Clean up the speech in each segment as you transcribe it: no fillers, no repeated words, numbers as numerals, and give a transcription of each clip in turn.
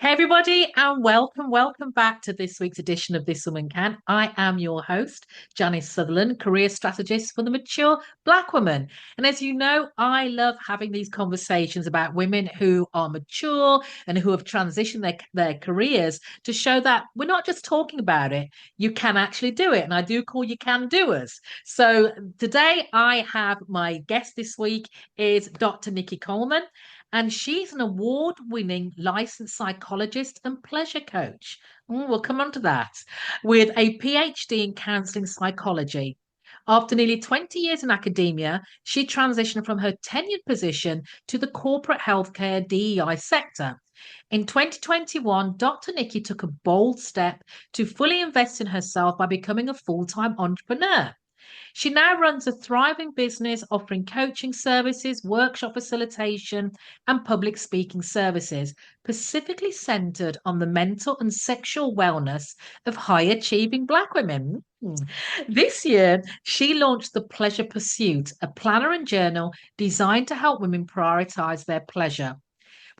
Hey, everybody, and welcome back to this week's edition of This Woman Can. I am your host, Janice Sutherland, career strategist for the mature Black woman. And as you know, I love having these conversations about women who are mature and who have transitioned their careers to show that we're not just talking about it, you can actually do it. And I do call you can doers. So today I have my guest this week is Dr. Nikki Coleman. And she's an award winning licensed psychologist and pleasure coach. We'll come on to that. With a PhD in counseling psychology. After nearly 20 years in academia, she transitioned from her tenured position to the corporate healthcare DEI sector. In 2021, Dr. Nikki took a bold step to fully invest in herself by becoming a full time entrepreneur. She now runs a thriving business offering coaching services, workshop facilitation, and public speaking services, specifically centered on the mental and sexual wellness of high achieving Black women. This year, she launched The Pleasure Pursuit, a planner and journal designed to help women prioritize their pleasure.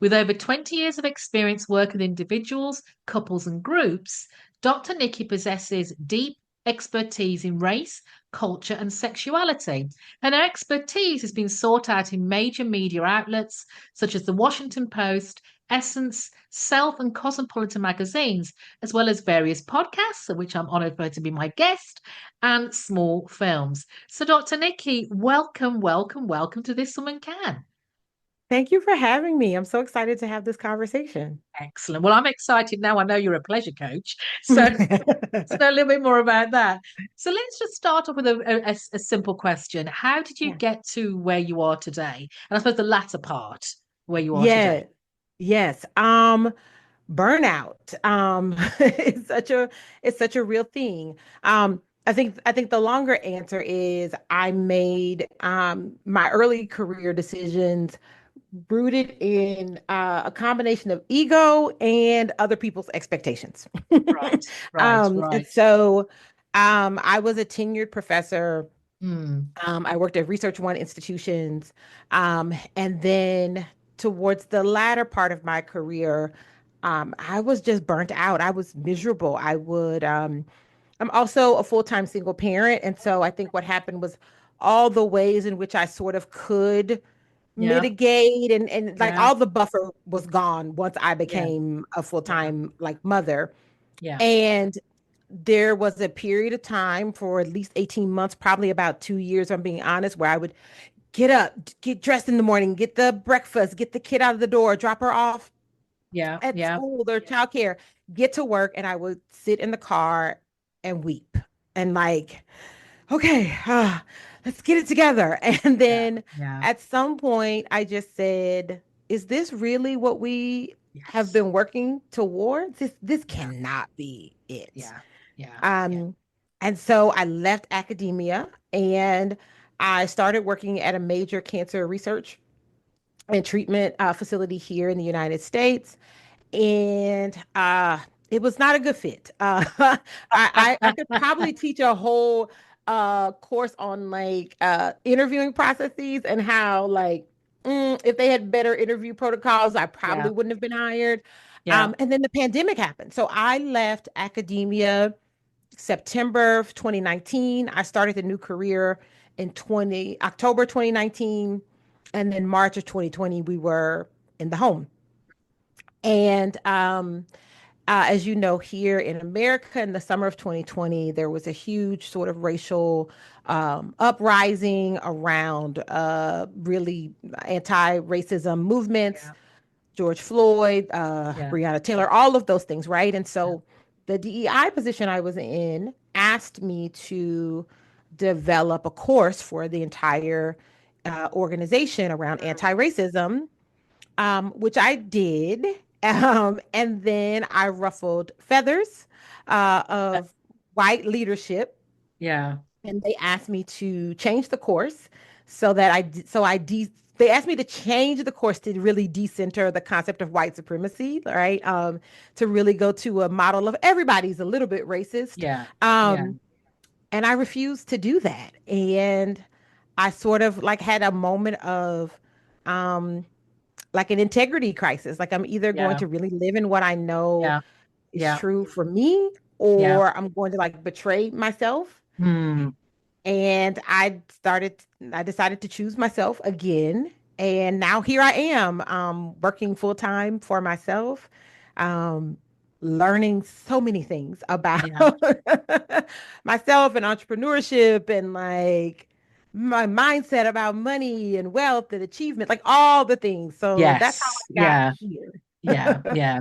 With over 20 years of experience working with individuals, couples, and groups, Dr. Nikki possesses deep expertise in race, culture, and sexuality. And her expertise has been sought out in major media outlets such as the Washington Post, Essence, Self, and Cosmopolitan magazines, as well as various podcasts, of which I'm honored for her to be my guest, and small films. So, Dr. Nikki, welcome to This Woman Can. Thank you for having me. I'm so excited to have this conversation. Excellent. Well, I'm excited now. I know you're a pleasure coach. So let's know a little bit more about that. So let's just start off with a simple question. How did you Yeah. get to where you are today? And I suppose the latter part, where you are today. Yeah. Yes. Burnout. It's such a real thing. I think the longer answer is I made my early career decisions rooted in a combination of ego and other people's expectations. Right, right, And right. so I was a tenured professor. Hmm. I worked at Research One institutions. And then towards the latter part of my career, I was just burnt out. I was miserable. I'm also a full-time single parent. And so I think what happened was all the ways in which I sort of could Yeah, mitigate and like yeah, all the buffer was gone once I yeah, became a yeah, full-time like mother. yeah, And there was a period of time for at least 18 months, probably about 2 years, I'm being honest, where I would get up, get dressed in the morning, get the breakfast, get the kid out of the door, drop her off yeah, at yeah, school or childcare, get to work, and I would sit in the car and weep and like, okay, let's get it together. And yeah, then yeah. at some point, I just said, is this really what we have Yes. been working towards? This Yeah, cannot be it. yeah, yeah, yeah. Um, and so I left academia and I started working at a major cancer research and treatment facility here in the United States. And it was not a good fit. I could probably teach a whole course on like interviewing processes and how like if they had better interview protocols, I Yeah, probably wouldn't have been hired. yeah. And then the pandemic happened. So I left academia September of 2019. I started the new career in 20 October 2019, and then March of 2020 we were in the home. And as you know, here in America in the summer of 2020, there was a huge sort of racial uprising around really anti-racism movements, Yeah, George Floyd, yeah, Breonna Taylor, all of those things, right? And yeah. so the DEI position I was in asked me to develop a course for the entire organization around anti-racism, which I did. And then I ruffled feathers Uh, of white leadership, yeah. and they asked me to change the course so that they asked me to change the course to really decenter the concept of white supremacy, right? To really go to a model of everybody's a little bit racist. Yeah, yeah, Um, and I refused to do that. And I sort of like had a moment of um like an integrity crisis. Like I'm either going Yeah. to really live in what I know Yeah. is Yeah. true for me, Yeah. or I'm going to like betray myself. Hmm. And I decided to choose myself again. And now here I am, working full time for myself, um, learning so many things about Yeah. myself and entrepreneurship and like my mindset about money and wealth and achievement, like all the things. So that's how Yes. I got Yeah. here. Yeah. Yeah.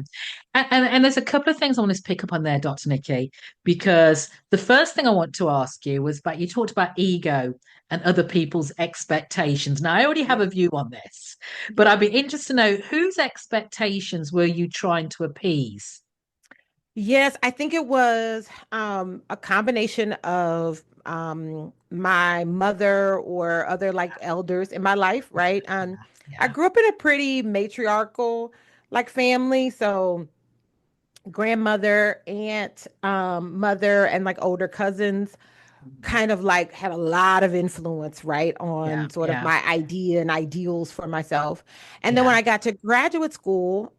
And there's a couple of things I want to pick up on there, Dr. Nikki, because the first thing I want to ask you was about you talked about ego and other people's expectations. Now, I already have a Yeah. view on this, but I'd be interested to know whose expectations were you trying to appease? Yes, I think it was a combination of my mother or other like elders in my life, right? I Yeah. grew up in a pretty matriarchal like family, so grandmother, aunt, mother, and like older cousins kind of like had a lot of influence, right, Yeah. on sort of Yeah. my idea and ideals for myself. And then when Yeah. I got to graduate school,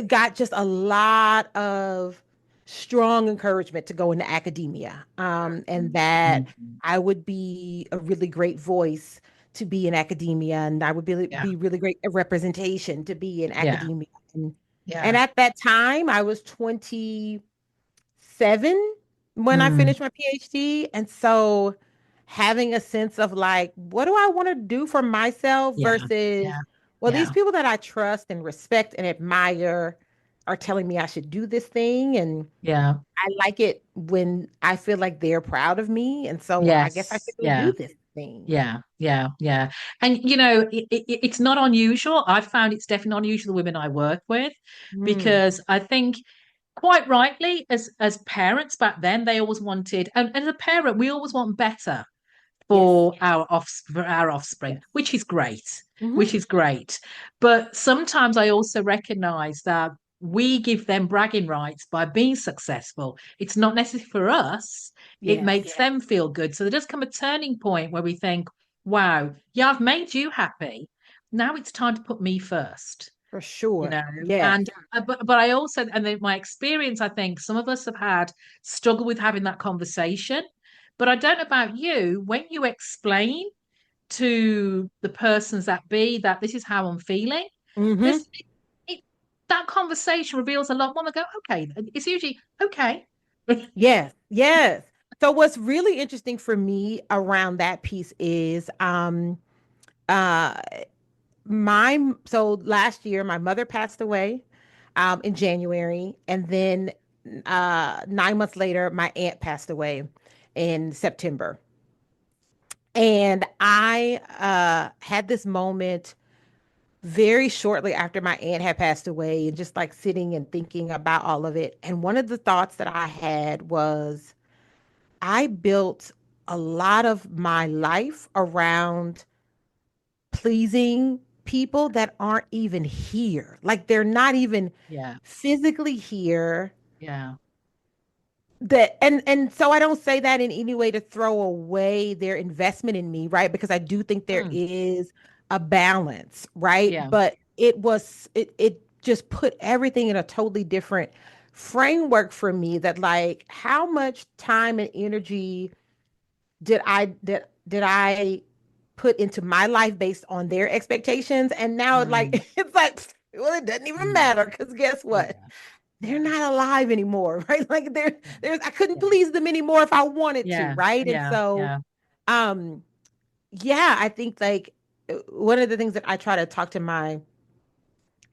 got just a lot of strong encouragement to go into academia, and that Mhm. I would be a really great voice to be in academia, and I would Yeah. be really great representation to be in Yeah. academia. And Yeah. at that time, I was 27 when I Mm. finished my PhD. And so having a sense of like, what do I want to do for myself Yeah. versus, Yeah. well, these Yeah. people that I trust and respect and admire are telling me I should do this thing. And Yeah. I like it when I feel like they're proud of me. And so I guess I Yes. should go Yeah. do this thing. Yeah, yeah, yeah. And it's not unusual. I've found it's definitely unusual the women I work with Mm, because I think quite rightly as parents back then they always wanted and as a parent we always want better yes. for our offspring, Yes. which is great, Hmm. which is great. But sometimes I also recognize that we give them bragging rights by being successful. It's not necessary for us. It Yes. makes them feel good. So there does come a turning point where we think, wow, yeah, I've made you happy. Now it's time to put me first, For sure. Yes. and but I also and then my experience, I think some of us have had struggle with having that conversation, but I don't know about you. When you explain to the persons that be that this is how I'm feeling, Hmm. this it, that conversation reveals a lot more. I go, okay, it's usually okay. Yes, yes. So what's really interesting for me around that piece is uh my so last year my mother passed away in January, and then 9 months later my aunt passed away in September. And I had this moment very shortly after my aunt had passed away, and just like sitting and thinking about all of it. And one of the thoughts that I had was I built a lot of my life around pleasing people that aren't even here. Like they're not even Yeah, physically here. yeah, That and so I don't say that in any way to throw away their investment in me, right? Because I do think there mm, is a balance, right? yeah, But it just put everything in a totally different framework for me, that like how much time and energy did I put into my life based on their expectations? And now mm, like it's like, well, it doesn't even mm, matter because guess what? yeah, They're yeah, not alive anymore, right? Like yeah, there's I couldn't yeah, please them anymore if I wanted to, yeah, right? And yeah, so yeah, um yeah, I think like one of the things that I try to talk to my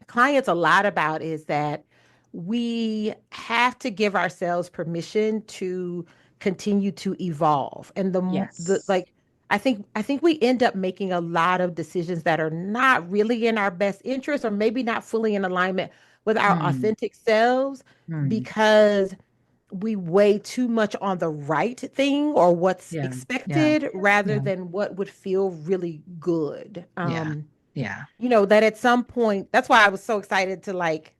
clients a lot about is that we have to give ourselves permission to continue to evolve. And the yes, like I think we end up making a lot of decisions that are not really in our best interest, or maybe not fully in alignment with our mm, authentic selves, mm, because we weigh too much on the right thing or what's yeah, yeah, expected rather yeah, than what would feel really good. yeah, yeah, That at some point, that's why I was so excited to like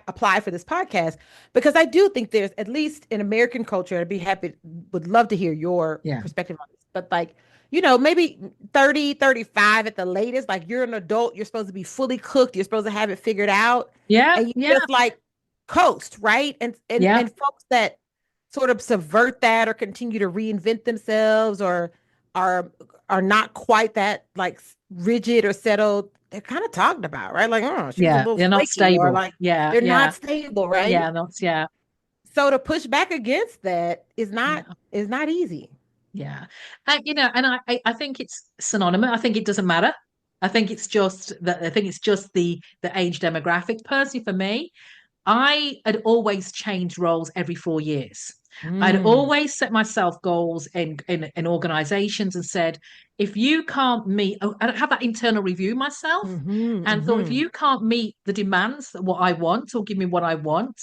apply for this podcast, because I do think there's, at least in American culture, I'd be happy, would love to hear your yeah, perspective on this, but like maybe 30, 35 at the latest. Like you're an adult, you're supposed to be fully cooked, you're supposed to have it figured out, Yeah, and you yeah, just like coast, right? And and yeah, and folks that sort of subvert that or continue to reinvent themselves or are are not quite that like rigid or settled, they're kind of talked about, right? Like, oh, she's a yeah. little They're not flaky, or stable. like Yeah, they're not yeah, stable, right? yeah, not yeah, So to push back against that yeah. is not easy. Yeah. And I think it's synonymous. I think it doesn't matter. I think it's just the age demographic. Personally, for me, I had always changed roles every 4 years. I'd Mm. always set myself goals in organizations and said, if you can't meet, I have that internal review myself Mm-hmm, and thought, if mm-hmm. you can't meet the demands that what I want or give me what I want,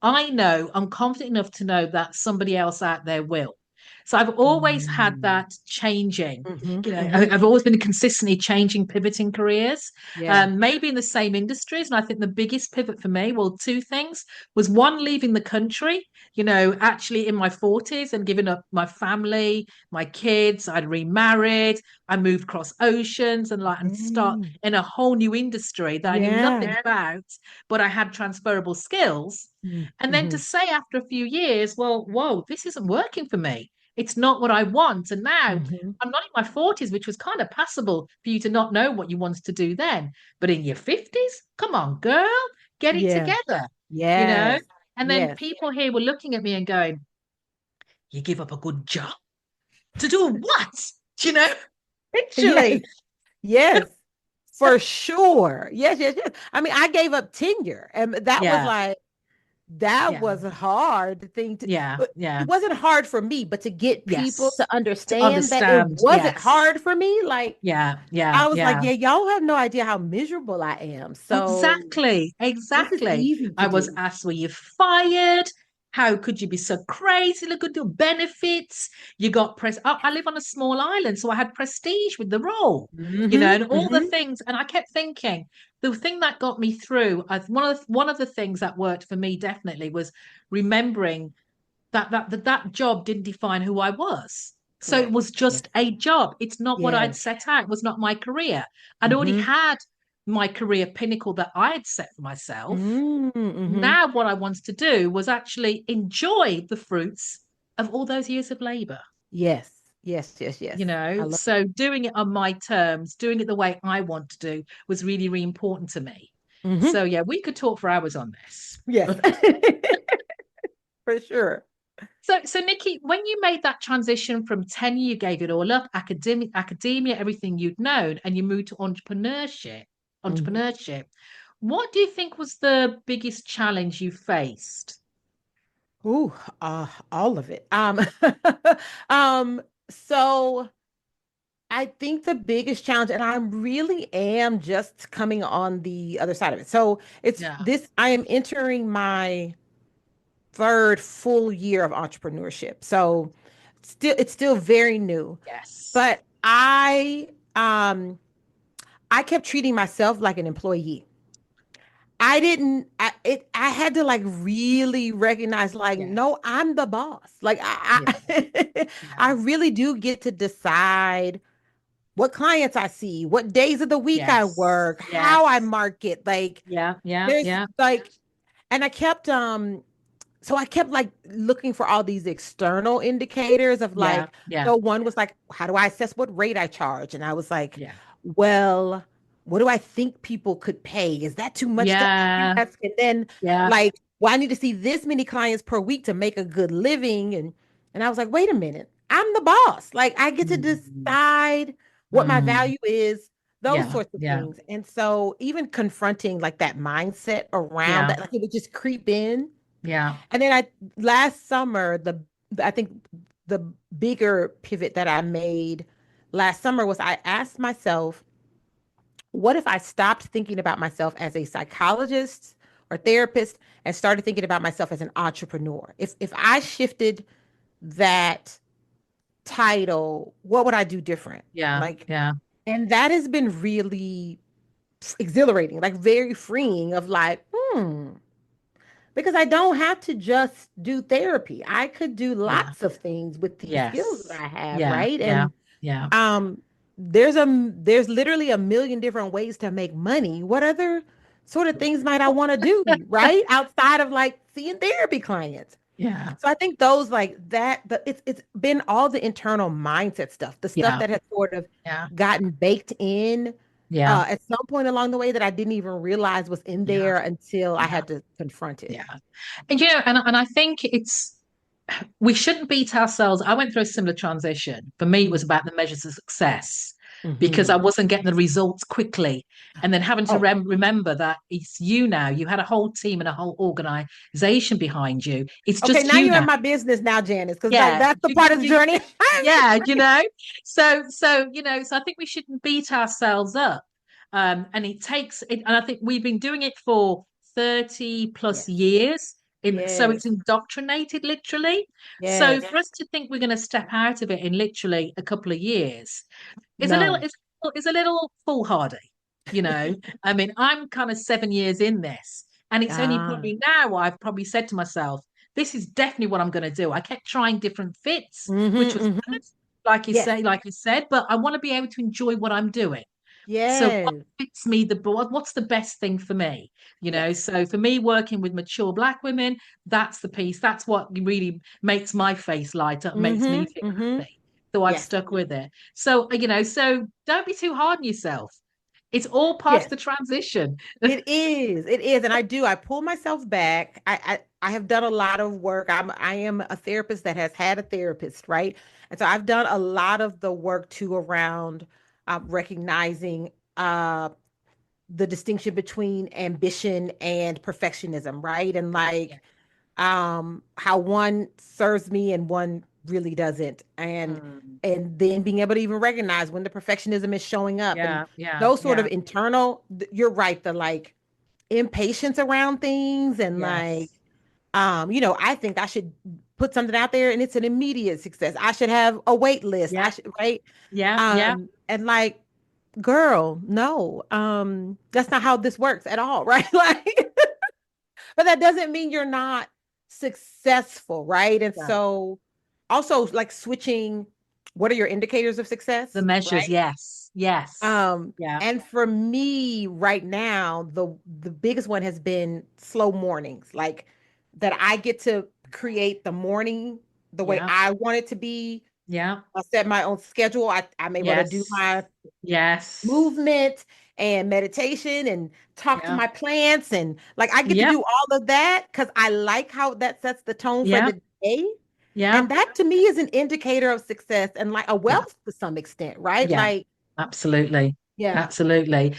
I know I'm confident enough to know that somebody else out there will. So I've always had Mm. that changing. Mm-hmm, I- mm-hmm. have always been consistently changing, pivoting careers, Yeah. maybe in the same industries. And I think the biggest pivot for me, well, two things was one, leaving the country, actually in my 40s and giving up my family, my kids. I'd remarried, I moved across oceans and start Mm. in a whole new industry that I knew Yeah. nothing about, but I had transferable skills. And then to Mm-hmm, say after a few years, well, whoa, this isn't working for me. It's not what I want. And now mm-hmm. I'm not in my 40s, which was kind of passable for you to not know what you wanted to do then. But in your 50s, come on, girl, get it Yeah. together, you know? Yes. And then Yes. people here were looking at me and going, you give up a good job to do what? You know, Yes. literally. Yes. For sure. Yes, yes, yes. I mean, I gave up tenure, and Yeah, that yeah, was a hard thing to, yeah, but yeah. it wasn't hard for me, but to get people Yes. to To understand that it understand. wasn't Yes. hard for me, like Yeah, yeah, I was like, yeah. yeah, y'all have no idea how miserable I am. So Exactly, this is exactly. easy to I was do. asked, were you fired? How could you be so crazy? Look at your benefits. You got I live on a small island, so I had prestige with the role, Mm-hmm. and all the Mm-hmm. things. And I kept thinking, the thing that got me through, one of the things that worked for me definitely was remembering that job didn't define who I was. So it Correct. was Yes. just a job. It's not what I'd Yes. set out. It was not my career. I'd already Mm-hmm. had my career pinnacle that I had set for myself. Mm-hmm. Now, what I wanted to do was actually enjoy the fruits of all those years of labor. Yes. Yes. Yes. Yes. I love it. So doing it on my terms, doing it the way I want to do was really, really important to me. Mm-hmm. So yeah, we could talk for hours on this. Yes. For sure. So Nikki, when you made that transition from tenure, you gave it all up, academia, everything you'd known, and you moved to entrepreneurship. Mhm. Entrepreneurship. What do you think was the biggest challenge you faced? Ooh, all of it. Um, so I think the biggest challenge, and I really am just coming on the other side of it. So Yeah. I am entering my third full year of entrepreneurship. So it's still very new, Yes. but I kept treating myself like an employee. I didn't I had to like really recognize like Yes. no, I'm the boss. Like Yeah. I Yeah. really do get to decide what clients I see, what days of the week I Yes. work, how I Yes. market. Like Yeah. Yeah. there's Yeah. like and I kept so I kept like looking for all these external indicators of Yeah. like, Yeah. so one was like, how do I assess what rate I charge? And I was like, Yeah. well, what do I think people could pay? Is that too much to Yeah. ask? And then Yeah. like, well, I need to see this many clients per week to make a good living. And I was like, wait a minute, I'm the boss. Like I get to Mm. decide what my Mm. value is, those Yeah. sorts of Yeah. things. And so even confronting like that mindset around Yeah. that, like it would just creep in. Yeah. And then I last summer, I think the bigger pivot that I made last summer was I asked myself, what if I stopped thinking about myself as a psychologist or therapist and started thinking about myself as an entrepreneur? If I shifted that title, what would I do different? Yeah. Like, Yeah. and that has been really exhilarating, like very freeing of like, because I don't have to just do therapy. I could do Yeah. lots of things with these skills that Yes. I have, Yeah. right? Yeah. Yeah. Um, there's literally a million different ways to make money. What other sort of things might I want to do, right? Outside of like seeing therapy clients. Yeah. So I think those like that, but it's been all the internal mindset stuff, the stuff Yeah. that has sort of Yeah. gotten baked in Yeah. at some point along the way that I didn't even realize was in Yeah. there until I Yeah. had to confront it. Yeah. And and I think we shouldn't beat ourselves. I went through a similar transition. For me, it was about the measures of success because I Mm-hmm. wasn't getting the results quickly. And then having to Oh, remember that it's you now. You had a whole team and a whole organization behind you. It's okay. just Now you you're in now. my business now, Janice, because like Yeah. that's the part of the journey. Yeah, so I think we shouldn't beat ourselves up. And it takes it, and I think we've been doing it for 30 plus Yes, years. So yes, it's indoctrinated literally. So yes. for us to think we're going to step out of it in literally a couple of years is a little No. is a little foolhardy, you know. I mean, I'm kind of 7 years in this, and it's only Ah. probably now I've probably said to myself, this is definitely what I'm going to do. I kept trying different fits, which Mm-hmm, was mm-hmm. good, Yes, like you said, but I want to be able to enjoy what I'm doing. So what yes, fits me what's the best thing for me? yes, So for me, working with mature Black women, that's the piece. That's what really makes my face light up, makes me mm-hmm, feel mm-hmm. happy. So I've Yes, stuck with it. So so don't be too hard on yourself. It's all part of yes. the transition. It is. It is. And I do. I pull myself back. I have done a lot of work. I am a therapist that has had a therapist, right? And so I've done a lot of the work too around recognizing the distinction between ambition and perfectionism, right? And Yeah. like how one serves me and one really doesn't. Mm. And then being able to even recognize when the perfectionism is showing up and Yeah. Yeah. those sort of Yeah. internal, you're right, the like impatience around things and like Yes. I think I should put something out there and it's an immediate success. I should have a wait list. I Yeah. should, right? Yeah. Yeah. And like, girl, no, that's not how this works at all, right? Like, but that doesn't mean you're not successful, right? And Yeah. so also like switching, what are your indicators of The success, measures. right? Yes. Yes. Yeah. And for me right now, the biggest one has been slow mornings, like that I get to create the morning the way Yeah. I want it to be. Yeah. I set my own schedule. I'm able to do Yes. my Yes. movement and meditation and talk to Yeah. my plants and like I get to Yeah. do all of that because I like how that sets the tone for Yeah. the day. Yeah. And that to me is an indicator of success and like a Yeah. wealth to some extent, right? Yeah. Like, Absolutely. yeah. Absolutely.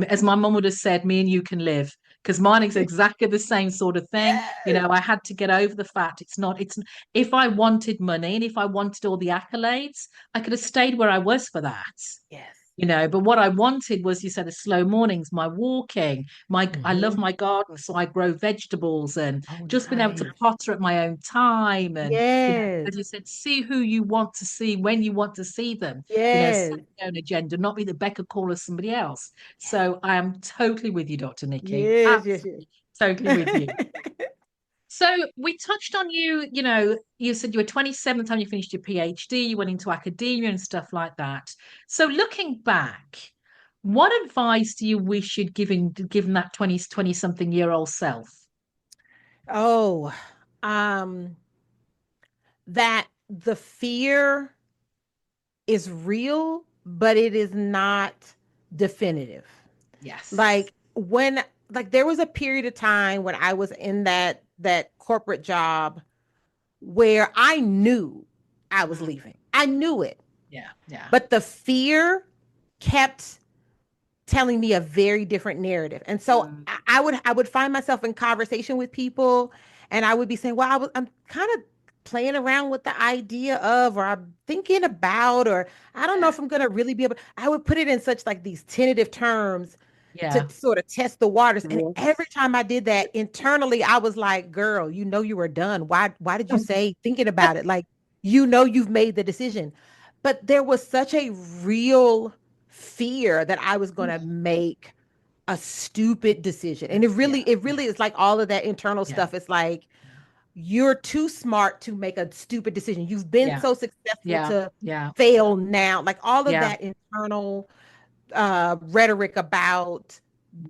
As my mum would have said, me and you can live. Because mine is exactly the same sort of thing. Yes. I had to get over the fact it's if I wanted money and if I wanted all the accolades, I could have stayed where I was for that. Yes. But what I wanted was, you said, the slow mornings, my walking, I love Hmm. my garden, so I grow vegetables and Oh, just being able to nice. potter at my own time and, Yes. as you said, see who you want to see when you want to see them, set Yes. your own agenda, not be the beck and call of somebody else. Yes. So I am totally with you, Dr. Nikki. Yes. Yes. Absolutely, totally with you. So we touched on you said you were 27 time you finished your PhD, you went into academia and stuff like that. So looking back, what advice do you wish you'd given that 20 something year old self? Oh, um, that the fear is real, but it is not definitive. Yes. Like when like there was a period of time when I was in that corporate job where I knew I was Mm, leaving. I knew it. yeah, yeah, But the fear kept telling me a very different narrative. And so mm, I would find myself in conversation with people and I would be saying, well, I'm kind of playing around with the idea of, or I'm thinking about, or I don't know yeah, if I'm going to really be able, I would put it in such like these tentative terms to yeah. sort of test the waters. And every Yes. time I did that internally, I was like, girl, you were done. Why did you say thinking about it? Like, you've made the decision. But there was such a real fear that I was going to make a stupid decision. And Yeah, it really yeah, is like all of that internal yeah, stuff. It's like, you're too smart to make a stupid decision. You've been Yeah. so successful Yeah. to Yeah. fail now. Like all of Yeah. that internal rhetoric about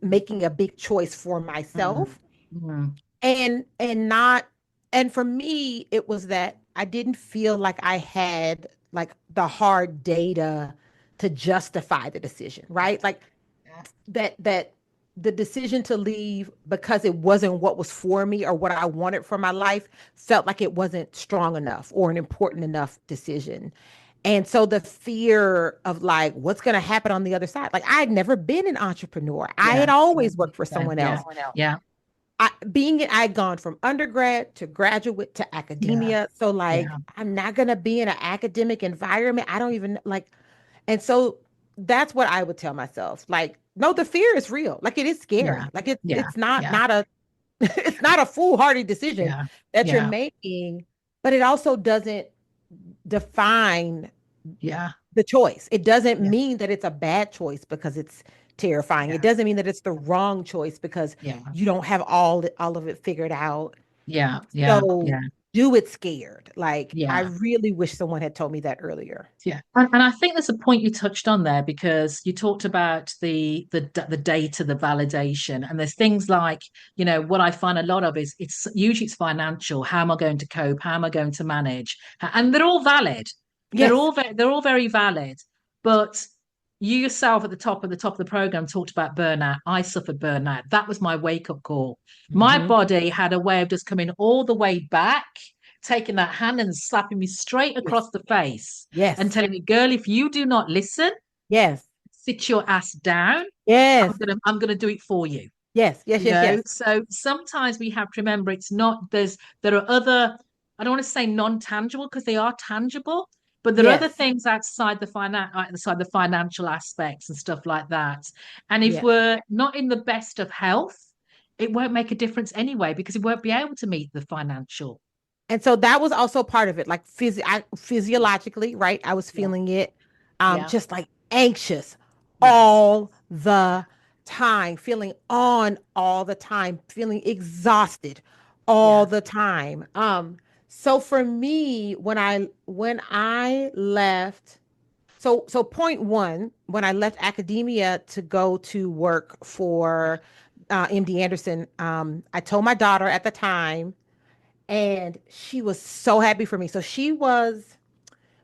making a big choice for Mm, myself mm, and not and for me it was that I didn't feel like I had like the hard data to justify the decision, yeah. right? Like Yeah. that the decision to leave because it wasn't what was for me or what I wanted for my life felt like it wasn't strong enough or an important enough decision. And so the fear of like what's going to happen on the other side. Like I had never been an entrepreneur. I had Yeah. always worked for Same. someone Yeah. else. Yeah. I had gone from undergrad to graduate to Yeah. academia. So like Yeah. I'm not gonna be in an academic environment. I don't even like, and so that's what I would tell myself. Like, no, the fear is real. Like it is Yeah. scary. Like Yeah. it's not Yeah. not a it's not a foolhardy decision Yeah. that you're Yeah. making, but it also doesn't define Yeah. the choice. It doesn't Yeah. mean that it's a bad choice because it's terrifying. It Yeah. doesn't mean that it's the wrong choice because Yeah. you don't have all of it figured out. Yeah. Yeah. So Yeah. do it scared. Like I Yeah. really wish someone had told me that earlier. Yeah, and I think there's a point you touched on there because you talked about the data, the validation, and there's things like, what I find a lot of is it's usually it's financial. How am I going to cope? How am I going to manage? And they're all valid. Yes. They're all very valid. But you yourself at the top of the program talked about burnout. I suffered burnout. That was my wake up call. My Hmm. body had a way of just coming all the way back, taking that hand and slapping me straight Yes. across the face and Yes. telling me, girl, if you do not listen, Yes. sit your ass down. I'm Yes. gonna I'm gonna do it for you. Yes. Yes. Yes. Yes. So sometimes we have to remember it's not there are other, I don't want to say non-tangible because they are tangible, but there are other Yes. things outside the financial aspects and stuff like that. And if Yes. we're not in the best of health, it won't make a difference anyway because it won't be able to meet the financial. And so that was also part of it, like physiologically, right? I was Yeah. feeling it, Yeah. just like anxious Yes. all the time, feeling on all the time, feeling exhausted all Yeah. the time. So for me, when I left, so point one, when I left academia to go to work Yeah. for MD Anderson, I told my daughter at the time and she was so happy for me. So she was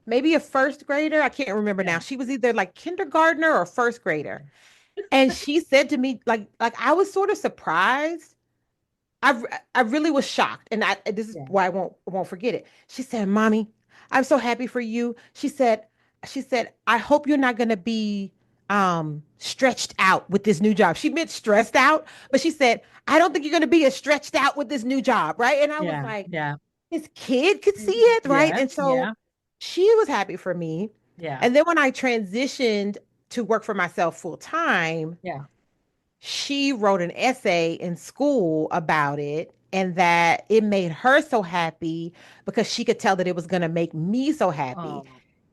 maybe a first grader. I can't remember Yeah. now. She was either like kindergartner or first grader. And she said to me, like I was sort of surprised. I really was shocked. And this is Yeah. why I won't forget it. She said, Mommy, I'm so happy for you. She said, I hope you're not gonna be stretched out with this new job. She meant stressed out, but she said, I don't think you're gonna be as stretched out with this new job, right? And I was Yeah. like, Yeah. his kid could see it, right? Yeah. And so Yeah. she was happy for me. Yeah. And then when I transitioned to work for myself full time, Yeah. she wrote an essay in school about it and that it made her so happy because she could tell that it was going to make me so happy. Oh.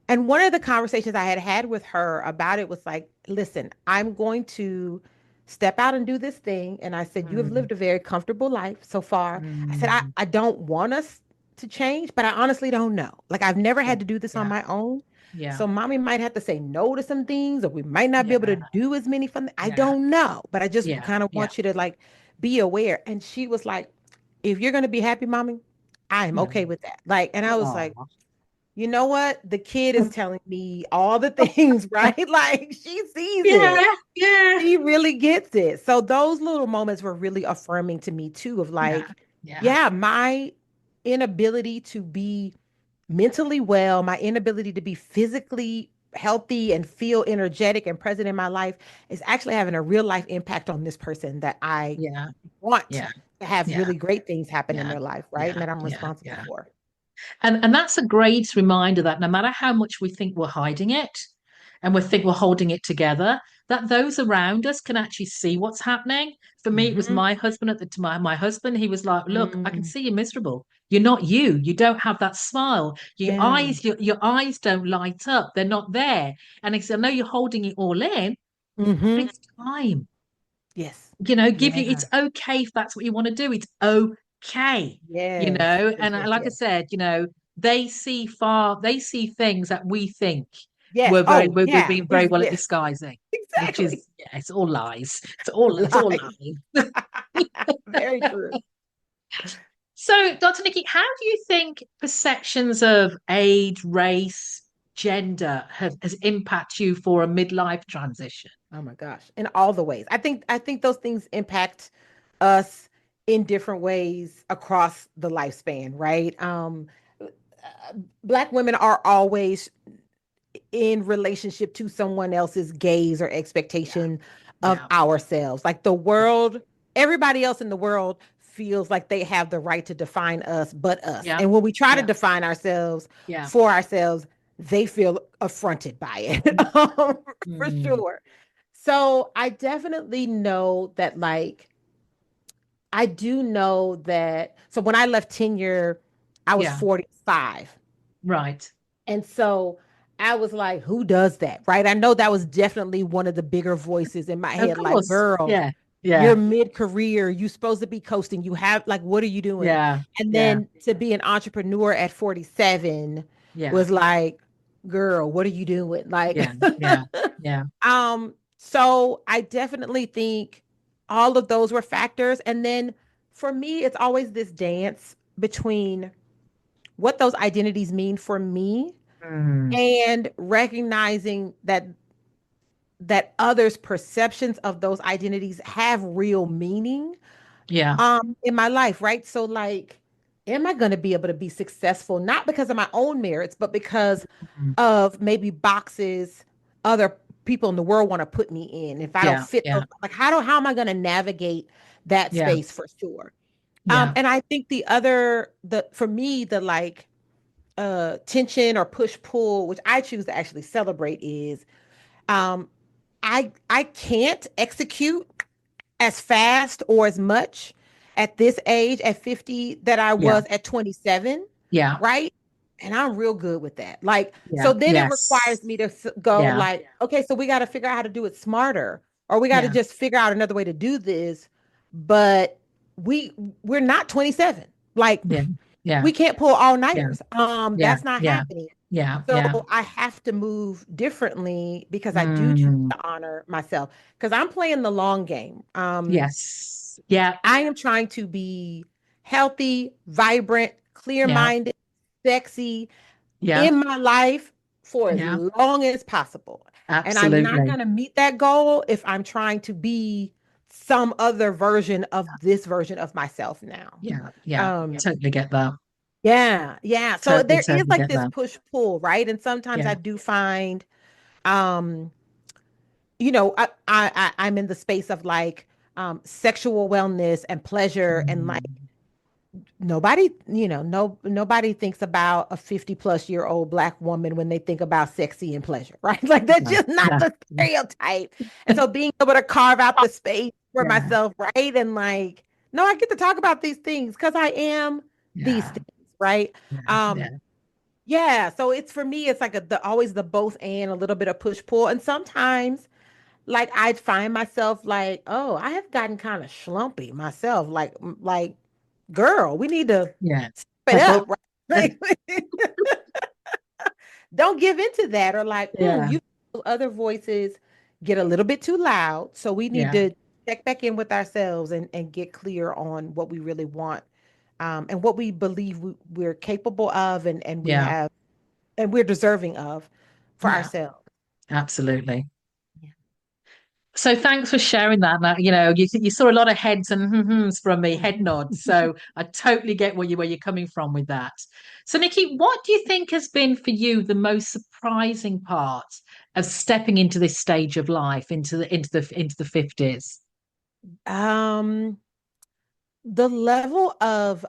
And one of the conversations I had had with her about it was like, listen, I'm going to step out and do this thing. And I said, you have Mm, lived a very comfortable life so far. I said, I, mm, I don't want us to change, but I honestly don't know. Like, I've never yeah. had to do this on Yeah. my own. Yeah. So mommy might have to say no to some things, or we might not be able to Yeah. do as many fun. I Yeah. don't know, but I just Yeah. kind of Yeah. want you to like be aware. And she was like, if you're going to be happy, mommy, I am okay Mm. with that. Like, and I was like, Oh. you know what? The kid is telling me all the things, right? Like she sees it. Yeah. Yeah. She really gets it. So those little moments were really affirming to me too, of Yeah. like, Yeah. yeah, my inability to be mentally well, my inability to be physically healthy and feel energetic and present in my life is actually having a real life impact on this person that I Yeah. want Yeah. to have Yeah. really great things happen in Yeah. their life, right? And Yeah. that I'm Yeah. responsible Yeah. for. And that's a great reminder that no matter how much we think we're hiding it and we think we're holding it together, that those around us can actually see what's happening. For me, it was Hmm. my husband at the time. My husband, he was like, "Look, I can Mm, see you're miserable. You're not you. You don't have that smile. yeah. Your eyes don't light up. They're not there." And he said, "I know you're holding it all in, but Hmm. it's time. Yes. Give you. Yeah. It's okay if that's what you want to do. It's okay." okay, Yes, yes, and yes, like I yes. said, they see things that we think Yes. Oh, we're yeah. being very well at Yes, disguising, which exactly. is, yeah, it's all lies. It's all Lies. lies. Very true. So, Dr. Nikki, how do you think perceptions of age, race, gender has impacted you for a midlife transition? Oh my gosh. In all the ways. I think those things impact us in different ways across the lifespan, right? Black women are always in relationship to someone else's gaze or Yeah, expectation of yeah, ourselves. Like the world, everybody else in the world feels like they have the right to define us but us. yeah, And when we try to yeah, define ourselves yeah. for ourselves, they feel affronted by it. For Mm, sure. So I definitely know that, like, I do know that. So when I left tenure, I was yeah, 45. right. And so I was like, who does that? Right. I know that was definitely one of the bigger voices in my Of head. Like, course. girl, Yeah, you're yeah, mid-career. You supposed to be coasting. You have, like, what are you doing? yeah, And yeah, then to be an entrepreneur at 47 yeah, was like, girl, what are you doing? Like, yeah, yeah, yeah, so I definitely think all of those were factors. And then for me, it's always this dance between what those identities mean for me mm, and recognizing that others' perceptions of those identities have real meaning yeah, in my life, right? So, like, am I going to be able to be successful not because of my own merits, but because mm, of maybe boxes other people in the world want to put me in? If I don't yeah, fit yeah, those, like, how am I going to navigate that yeah, space for sure? yeah, And I think the for me, the, like, tension or push pull, which I choose to actually celebrate, is um I can't execute as fast or as much at this age at 50 that I yeah, was at 27, yeah, right? And I'm real good with that. Like, yeah, so then it yes, requires me to go, yeah, like, okay, so we got to figure out how to do it smarter, or we got to yeah, just figure out another way to do this. But we we're not 27. Like, yeah, yeah, we can't pull all yeah, nighters. yeah, That's not yeah, happening. yeah, So yeah. I have to move differently because I do choose Mm, to honor myself because I'm playing the long game. yes, yeah, I am trying to be healthy, vibrant, yeah, clear-minded, sexy yeah, in my life for as yeah, long as possible. And I'm not absolutely. going to meet that goal if I'm trying to be some other version of this version of myself now. Yeah, yeah, Um, totally get that. yeah, yeah. So Totally, there is totally like get this that. push pull, right? And sometimes Yeah. I do find, um, I'm in the space of, like, sexual wellness and pleasure, and, like, Mm, nobody thinks about a 50 plus year old Black woman when they think about sexy and pleasure, right? Like, that's no, just not no. the stereotype. And so being able to carve out the space for Yeah, myself, right? And, like, no, I get to talk about these things because I am these yeah, things, right? yeah, Um, yeah, yeah, so it's for me, it's like always the both and a little bit of push pull. And sometimes, like, I'd find myself like, oh, I have gotten kind of schlumpy myself. Like, girl, we need to yeah. step it Step up, up. right? Don't give into that. Or like, Yeah, other voices get a little bit too loud. So we need yeah, to check back in with ourselves and get clear on what we really want, and what we believe we're capable of, and we yeah, have and we're deserving of for yeah, ourselves. absolutely. So thanks for sharing that. Now, you saw a lot of heads and hms from me, head nods. So I totally get where you're coming from with that. So Nikki, what do you think has been for you the most surprising part of stepping into this stage of life, into the 50s? Um, the level of,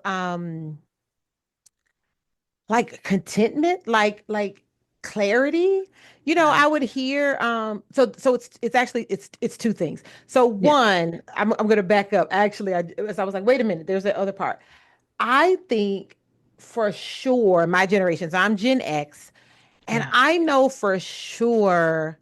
like, contentment, like clarity. Yeah, I would hear, so it's actually it's two things. So yeah, one, I'm gonna back up. Actually, as I was like, wait a minute, there's the other part. I think for sure my generations, I'm Gen X, and yeah, I know for sure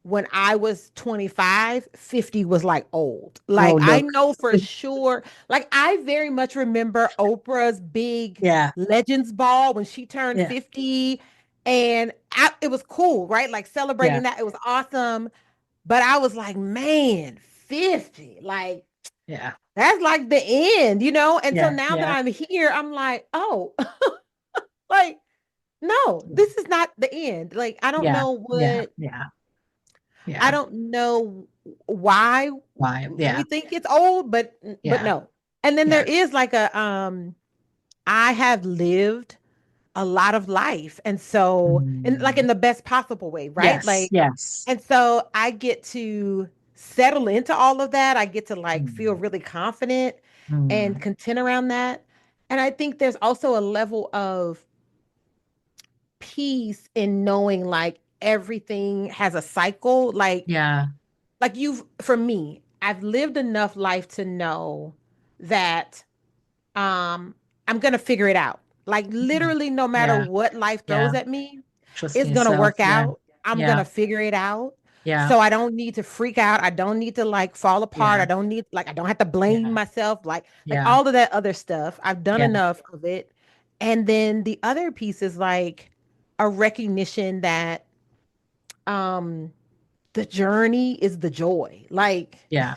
when I was 25, 50 was like old. Oh, Like I look. know for sure. Like I very much remember Oprah's big Yeah. Legends Ball when she turned Yeah. 50. And it was cool, right? Like Yeah. celebrating that. It was awesome. But I was like, man, 50. Like Yeah. that's like the end, you know? And so Yeah. now that Yeah. I'm here, I'm like, oh, like, no, this is not the end. Like, Yeah. Yeah. Yeah. I Yeah. don't know why Why? we Yeah. think it's old, but Yeah. no. And then there Yeah. is like I have lived a lot of life. And so and like in Mm. the best possible way, right? Yes. Like Yes. and so I get to settle into all of that. I get to like feel Mm. really confident and Mm. content around that. And I think there's also a level of peace in knowing like everything has a cycle. Yeah. Like you've for me, I've lived enough life to know that um I'm gonna figure it out. Like Mm. literally no matter Yeah. what life throws Yeah. at me, Trusting it's gonna yourself. work Yeah. out. I'm Yeah. gonna figure it out. Yeah. So I don't need to freak out. I don't need to like fall apart. Yeah. I don't have to blame Yeah. myself. Like Yeah. all of that other stuff. I've done Yeah. enough of it. And then the other piece is like a recognition that um the journey is the joy. Like Yeah.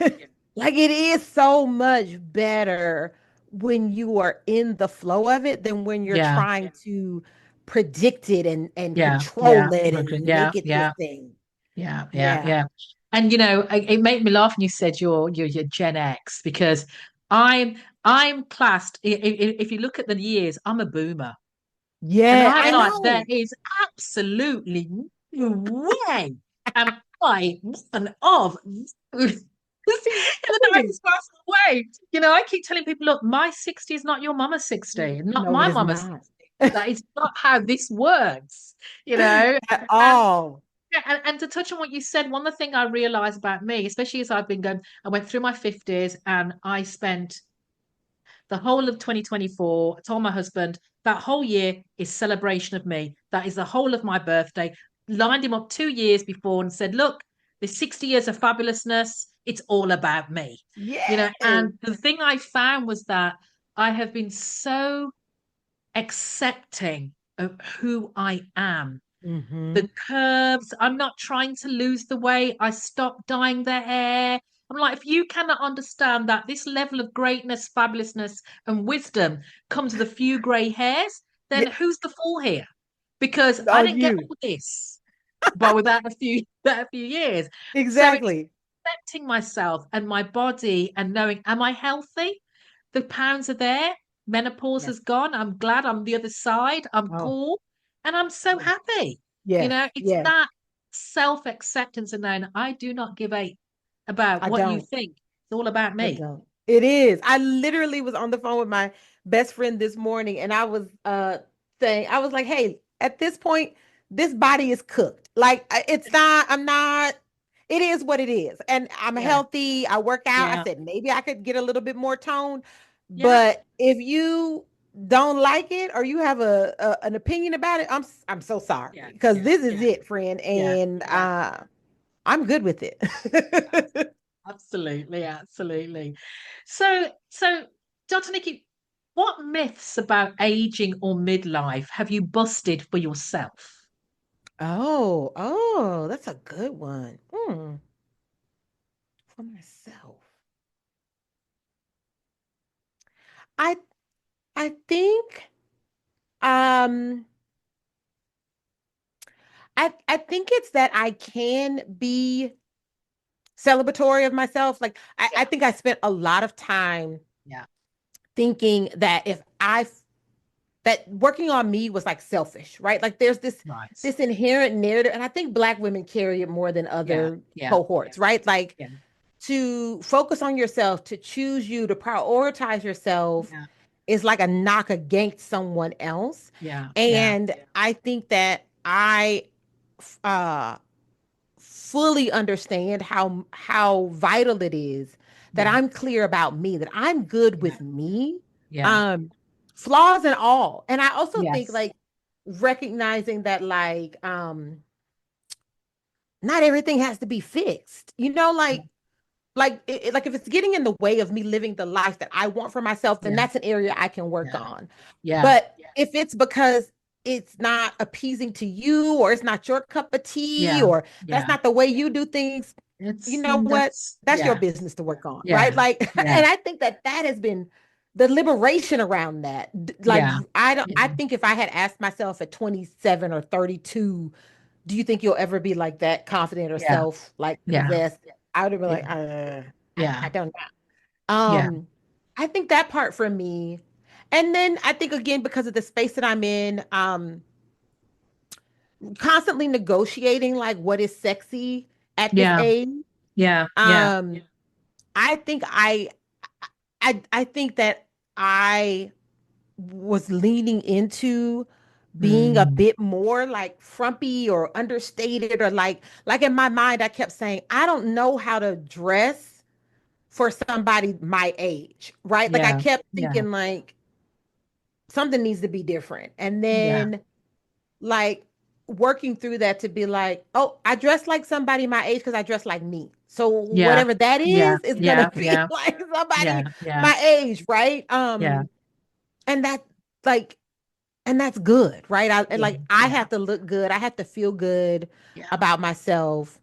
like it is so much better when you are in the flow of it than when you're Yeah. trying to predict it and Yeah. Yeah. control it and Yeah. make it this Yeah. thing. Yeah. Yeah. Yeah. Yeah. And it made me laugh when you said you're Gen X because I'm I'm classed. If you look at the years, I'm a boomer. And Yeah, I'm I like, there know. is absolutely no way am I one of in the Seriously. nicest possible way. I keep telling people, look, my 60 is not your mama's 60, not No, it my is mama's. not. That is not how this works, you know. At And all. yeah, and to touch on what you said, one of the things I realized about me, especially as I went through my 50s and I spent the whole of 2024. I told my husband that whole year is celebration of me. That is the whole of my birthday. Lined him up 2 years before and said, look, there's 60 years of fabulousness. It's all about me. Yes. And the thing I found was that I have been so accepting of who I am, Mm-hmm. the curves. I'm not trying to lose the weight. I stopped dyeing the hair. I'm like, if you cannot understand that this level of greatness, fabulousness, and wisdom comes with a few grey hairs, then Yeah. who's the fool here? Because I Oh, didn't get you. all this, but without a few years. So Exactly. accepting myself and my body and knowing, am I healthy? The pounds are there. Menopause Yeah. has gone. I'm glad I'm the other side. I'm Oh, cool. And I'm so yeah. happy. Yes. It's Yes. that self acceptance and knowing I do not give a about I what you don't. think. It's all about I me. don't. It is. I literally was on the phone with my best friend this morning and I was saying, I was like, hey, at this point, this body is cooked. Like it's not, I'm not, it is what it is. And I'm Yeah. healthy. I work out. I Yeah. said maybe I could get a little bit more tone. Yeah. But if you don't like it or you have an opinion about it, I'm so sorry. Yeah. Because Yeah. this is Yeah. it, friend. Yeah. And Yeah. I'm good with it. Absolutely. Absolutely. So Dr. Nikki, what myths about aging or midlife have you busted for yourself? Oh, that's a good one. For myself. I I think um I think it's that I can be celebratory of myself. Like I Yeah. think I spent a lot of time Yeah. thinking that if I that working on me was like selfish, right? Like there's Right. this inherent narrative, and I think Black women carry it more than Yeah. other Yeah. cohorts, right? Like Yeah. to focus on yourself, to choose you, to prioritize yourself Yeah. is like a knock against someone else. Yeah. Yeah. And I think that I uh fully understand how vital it is that Yeah. I'm clear about me, that I'm good Yeah. with me, Yeah. um, flaws and all. And I also think Yes. like recognizing that like not everything has to be fixed. Like if it's getting in the way of me living the life that I want for myself, then Yeah. that's an area I can work Yeah. on. Yeah. But if it's because it's not appeasing to you, or it's not your cup of tea, Yeah. or that's Yeah. not the way you do things, you It's know what? that's That's your yeah. business to work on, right? Yeah. Like, Yeah. and I think that that has been the liberation around that. Like, Yeah. I don't, I Yeah. think if I had asked myself at 27 or 32, do you think you'll ever be like that confident or Yeah. self like Yeah. possessed? I would have been Yeah. like, I Yeah. don't know. Yeah. I think that part for me. And then I think again, because of the space that I'm in, constantly negotiating like what is sexy at this Yeah. age. Yeah. Yeah. Um, I think I think that I was leaning into being a Mm. bit more like frumpy or understated, or like in my mind I kept saying I don't know how to dress for somebody my age, right? Like I Yeah. kept Yeah. thinking like something needs to be different. And Yeah. then like working through that to be like, oh, I dress like somebody my age because I dress like me. So Yeah. whatever that Yeah. is gonna Yeah. be Yeah. like Yeah. somebody Yeah. my age, right? Yeah. And that like and that's good, right? And Yeah. like I Yeah. have to look good, I have to feel good Yeah. about myself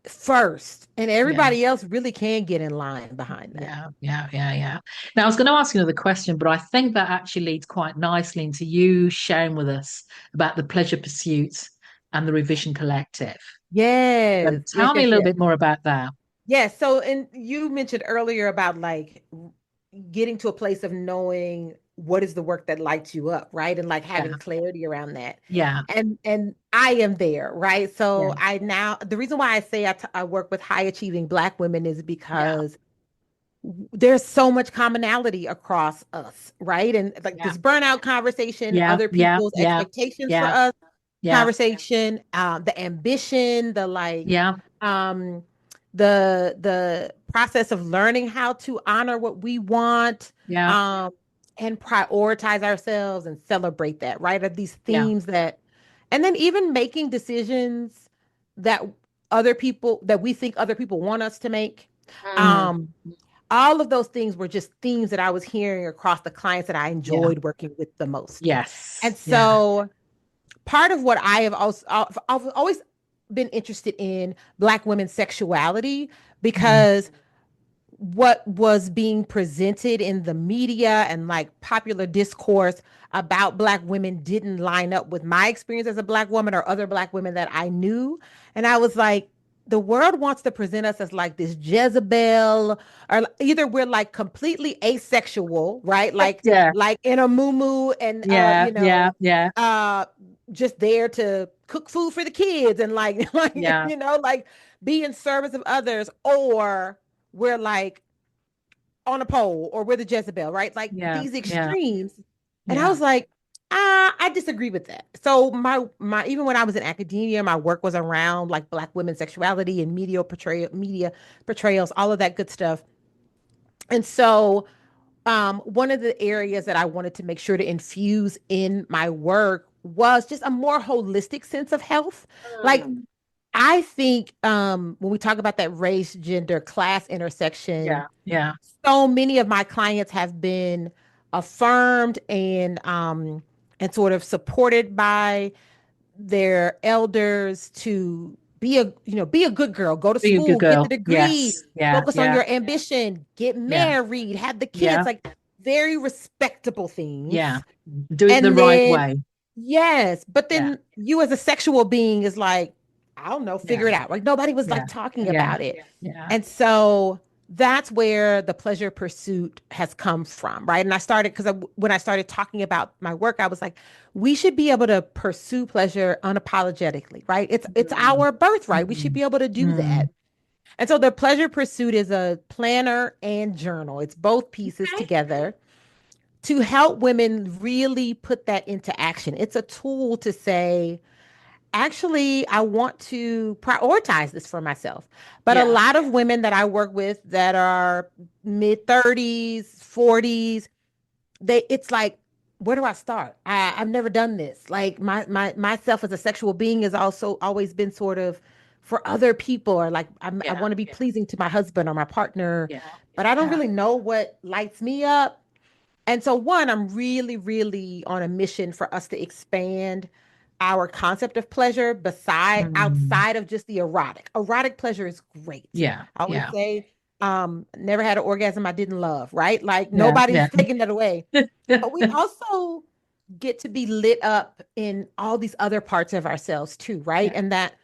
first, and Yeah. everybody else really can get in line behind that. Yeah, yeah, yeah, yeah. Now, I was going to ask you another question, but I think that actually leads quite nicely into you sharing with us about the pleasure pursuit and the revision collective. So Yes, yes, tell me a yes, little yes. bit more about that. Yes. So, and you mentioned earlier about like getting to a place of knowing what is the work that lights you up, right? And like Yeah, having clarity around that. yeah, And I am there, right? yeah, So I now the reason why I say I work with high achieving Black women is yeah, because there's so much commonality across us, right? And like yeah, this burnout conversation, yeah, other yeah, people's yeah, expectations for yeah, us yeah, conversation, the ambition, the like, yeah, um, the process of learning how to honor what we want, yeah, um, and prioritize ourselves and celebrate that, right? Are these yeah. themes that, and then even making decisions that other people that we think other people want us to make. Mm, Um, all of those things were just themes that I was hearing across the clients that I yeah, enjoyed working with the most. yes, And yeah, so part of what I have also I've always been interested in Black women's sexuality, mm, because what was being presented in the media and like popular discourse about Black women didn't line up with my experience as a Black woman or other Black women that I knew. And I was like, the world wants to present us as like this Jezebel, or either we're like completely asexual, right? yeah, Like in a muumuu and yeah, yeah, yeah, uh just there to cook food for the kids and like like yeah, like be in service of others, or we're like on a pole, or we're the Jezebel, right? Like yeah, these yeah, extremes. And I yeah, was like, I disagree with that. So my even when I was in academia, my work was around like Black women's sexuality and media portrayals, all of that good stuff. And so one of the areas that I wanted to make sure to infuse in my work was just a more holistic sense of health. Like mm, I think when we talk about that race, gender, class intersection, yeah, yeah, so many of my clients have been affirmed and sort of supported by their elders to be a good girl, go to be a good school, get the girl. degree, Yes, yeah, focus on yeah, your ambition, get yeah, married, have the kids, yeah, like very respectable yeah. things. Do it the And right then way. yes, but Yeah, then you as a sexual being is like, I don't know, yeah, figure it out. Like nobody was yeah, like talking yeah, about it. yeah, And so that's where the pleasure pursuit has come from, right? And I started because when I started talking about my work, I was like, we should be able to pursue pleasure unapologetically, right? It's mm, our birthright. We should mm, be able to do mm. that. And so the pleasure pursuit is a planner and journal. It's both pieces Okay. together to help women really put that into action. It's a tool to say, actually, I want to prioritize this for myself. But a Yeah. lot of women that I work with that are mid 30s, 40s, it's like, where do I start? I've never done this. Like myself as a sexual being has also always been sort of for other people, or like I Yeah. want to be pleasing to my husband or my partner, Yeah. but I don't Yeah. really know what lights me up. And so, one, I'm really, really on a mission for us to expand our concept of pleasure beside Mm. outside of just the erotic. Erotic pleasure is great. Yeah. I always Yeah. say, never had an orgasm I didn't love, right? Like Yeah. nobody's Yeah. taking that away. But we also get to be lit up in all these other parts of ourselves too, right? Yeah. And that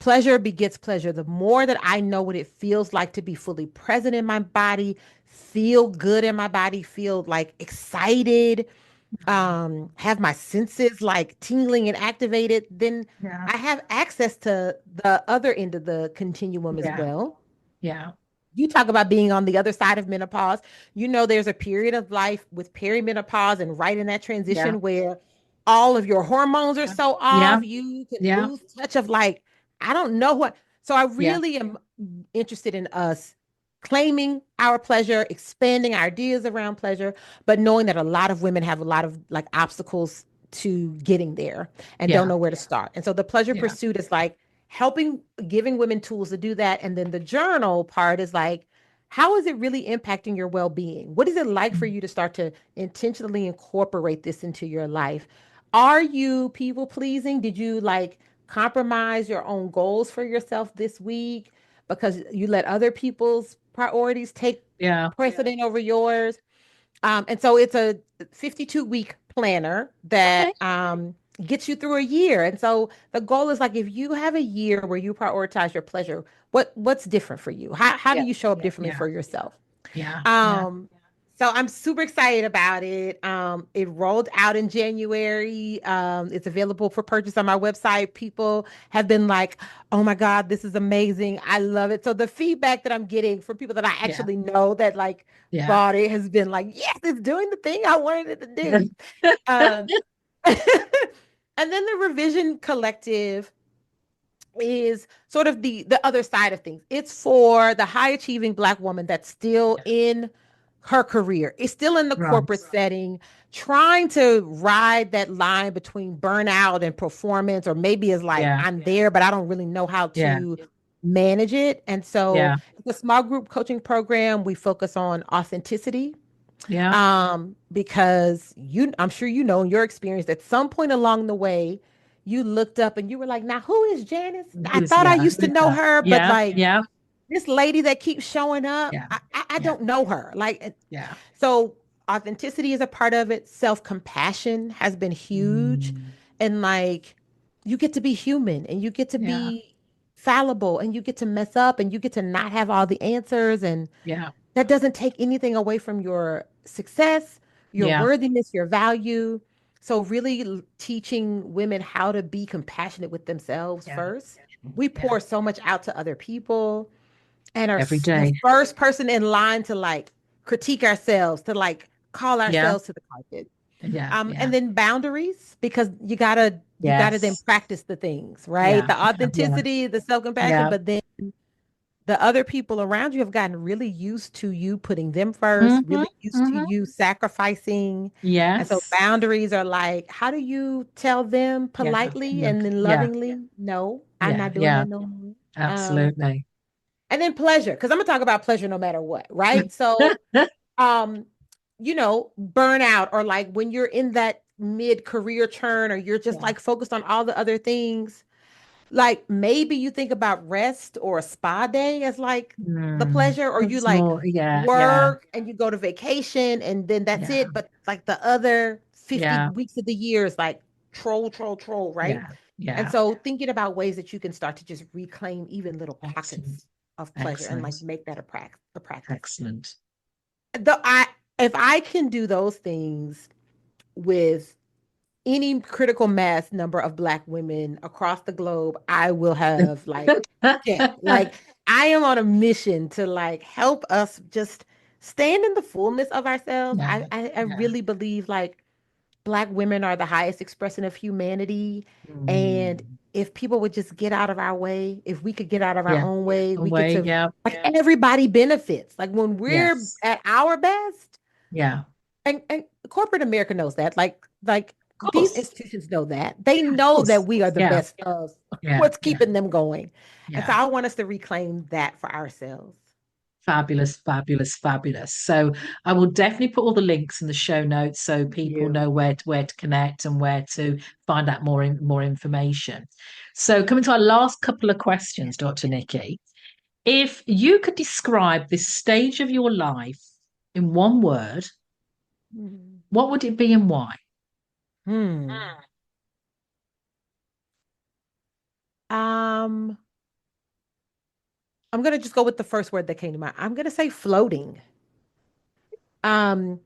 pleasure begets pleasure. The more that I know what it feels like to be fully present in my body, feel good in my body, feel like excited, have my senses like tingling and activated, then Yeah. I have access to the other end of the continuum as Yeah. well. Yeah. You talk about being on the other side of menopause. You know, there's a period of life with perimenopause and right in that Yeah. transition where all of your hormones are so Yeah. off, you can Yeah. lose touch of like, I don't know what. So I Yeah. really am interested in us claiming our pleasure, expanding our ideas around pleasure, but knowing that a lot of women have a lot of like obstacles to getting there and don't Yeah. know where to start. And so the pleasure Yeah. pursuit is like helping, giving women tools to do that. And then the journal part is like, how is it really impacting your well-being? What is it like for Mm. you to start to intentionally incorporate this into your life? Are you people pleasing? Did you like compromise your own goals for yourself this week because you let other people's priorities take Yeah. precedent over yours? And so it's a 52-week planner Okay. that gets you through a year. And so the goal is like if you have a year where you prioritize your pleasure, what's different for you? How do Yeah. you show up differently Yeah. for yourself? Yeah. Yeah. Um, so I'm super excited about it. It rolled out in January. It's available for purchase on my website. People have been like, "Oh my God, this is amazing! I love it." So the feedback that I'm getting from people that I Yeah. actually know that like Yeah. bought it has been like, "Yes, it's doing the thing I wanted it to do." Um, and then the Revision Collective is sort of the other side of things. It's for the high achieving Black woman that's still in her career, is still in the Right. corporate setting, trying to ride that line between burnout and performance, or maybe is like, Yeah. I'm there, but I don't really know how Yeah. to manage it. And so Yeah. it's a small group coaching program. We focus on authenticity, Yeah. because I'm sure you know in your experience at some point along the way, you looked up and you were like, now who is Janice? I Who's thought I yeah. used to know her, but Yeah. like Yeah. this lady that keeps showing up, Yeah. I Yeah. don't know her. Like, Yeah. so authenticity is a part of it. Self-compassion has been huge. Mm. And like, you get to be human and you get to Yeah. be fallible and you get to mess up and you get to not have all the answers. And Yeah. that doesn't take anything away from your success, your Yeah. worthiness, your value. So, really teaching women how to be compassionate with themselves Yeah. first. We Yeah. pour so much out to other people and are Every the day. first person in line to like critique ourselves, to like call Yeah. ourselves to the carpet. Yeah. And Yeah. then boundaries, because you gotta then Yes. practice the things, right? Yeah. The Yeah. Yeah. authenticity, the self-compassion, Yeah. but then the other people around you have gotten really used to you putting them first, Mm-hmm. really used to Mm-hmm. you sacrificing. And so Yes. boundaries are like, how do you tell them Yeah. politely Yeah. and then Yeah. lovingly? No, I'm Yeah. not doing Yeah. that no more. Absolutely. And then pleasure, because I'm gonna talk about pleasure no matter what, right? So, um, burnout, or like when you're in that mid-career churn, or you're just Yeah. like focused on all the other things, like maybe you think about rest or a spa day as like the Mm. pleasure, or you It's like more. Yeah. Yeah. work and you go to vacation and then that's Yeah. it. But like the other 50 Yeah. weeks of the year is like troll, troll, troll, right? Yeah. And Yeah. so thinking about ways that you can start to just reclaim even little Excellent. pockets of pleasure and like Excellent. make that a practice. Excellent. The I If I can do those things with any critical mass number of Black women across the globe, I will have like, yeah, like I am on a mission to like help us just stand in the fullness of ourselves. Yeah. I Yeah. really believe like Black women are the highest expression of humanity. And Mm. if people would just get out of our way, if we could get out of our Yeah. own way, we get Away. to Yeah. like everybody benefits. Like when we're Yes. at our best, Yeah. and corporate America knows that. Like Of these course. institutions know that. They Yeah, of know that course. we are the Yeah. best of Yeah. what's Yeah. keeping them going. And so Yeah. I want us to reclaim that for ourselves. Fabulous, fabulous, fabulous. So I will definitely put all the links in the show notes so Thank people you. know where to connect and where to find out more information. So coming to our last couple of questions, Dr. Nikki, if you could describe this stage of your life in one word, Hmm. what would it be and why? Hmm. Um, I'm gonna just go with the first word that came to mind. I'm gonna say floating. Um,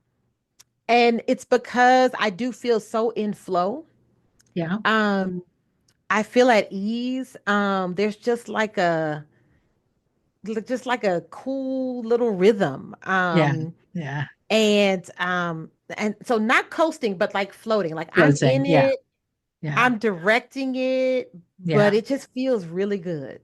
and it's because I do feel so in flow. Yeah, Um, I feel at ease. There's just like a cool little rhythm. yeah, yeah. And so not coasting, but like floating. Like I'm Floating. in Yeah, it, yeah, I'm directing it, but yeah. it just feels really good.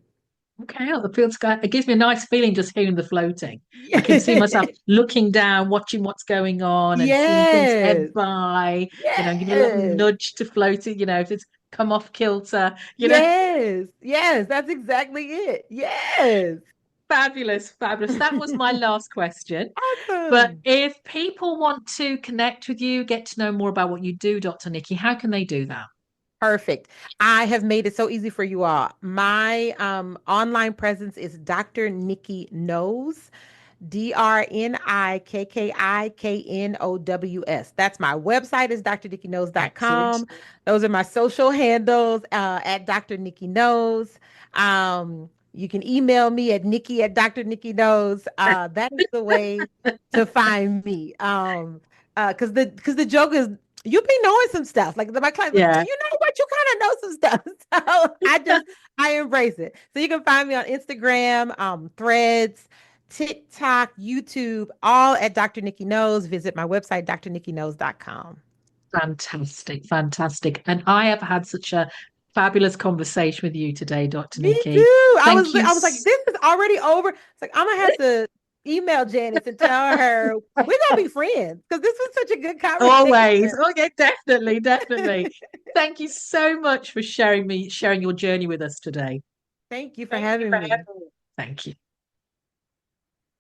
Okay, oh, the feels it gives me a nice feeling just hearing the floating. I can see myself Yes. looking down, watching what's going on, and seeing things ebb Yes. by. Give it a little Yes. nudge to float it. If it's come off kilter. Yes. Yes. That's exactly it. Yes. Fabulous, fabulous. That was my last question. But Awesome. if people want to connect with you, get to know more about what you do, Dr. Nikki, how can they do that? Perfect. I have made it so easy for you all. My online presence is Dr. Nikki Knows. DrNikkinows. That's my website is Excellent. drnikkiknows.com. Those are my social handles at Dr. Nikki Knows. You can email me at Nikki at Dr. Nikki Knows. That is the way to find me. Because the joke is you be knowing some stuff. Like my clients, like, Yeah. you know what? You kind of know some stuff. So I embrace it. So you can find me on Instagram, Threads, TikTok, YouTube, all at Dr. Nikki Knows. Visit my website, drnikkiknows.com. Fantastic, fantastic. And I have had such a fabulous conversation with you today, Dr. Me Nikki. too. I Thank was you. I was like, this is already over. It's like I'm gonna have to email Janice and tell her we're gonna be friends because this was such a good conversation. Always. Oh, yeah, definitely, definitely. Thank you so much for sharing your journey with us today. Thank you for having me. Thank you.